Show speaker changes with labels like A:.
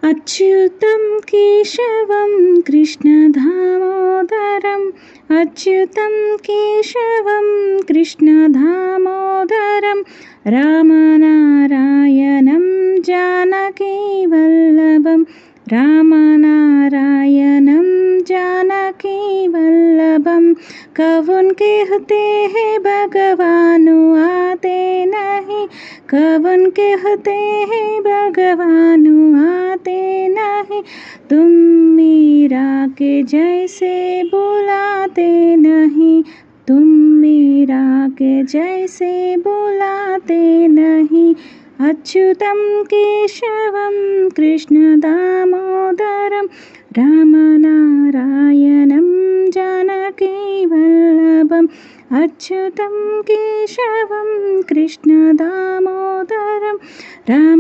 A: अच्युतं केशवं कृष्णदामोदरम् अच्युतं केशवं कृष्णदामोदरं रामनारायणं जानकीवल्लभं रामनारायणं जानकीवल्लभं। कौन कहते हैं भगवान आते नहीं, कौन कहते हैं भगवान आते नहीं, तुम मीरा के जैसे बुलाते नहीं, तुम मीरा के जैसे बुलाते नहीं। अच्युतं केशवं कृष्णदामोदरं रामनारायणं जानकीवल्लभम् अच्युतं केशवं कृष्णदामोदरं राम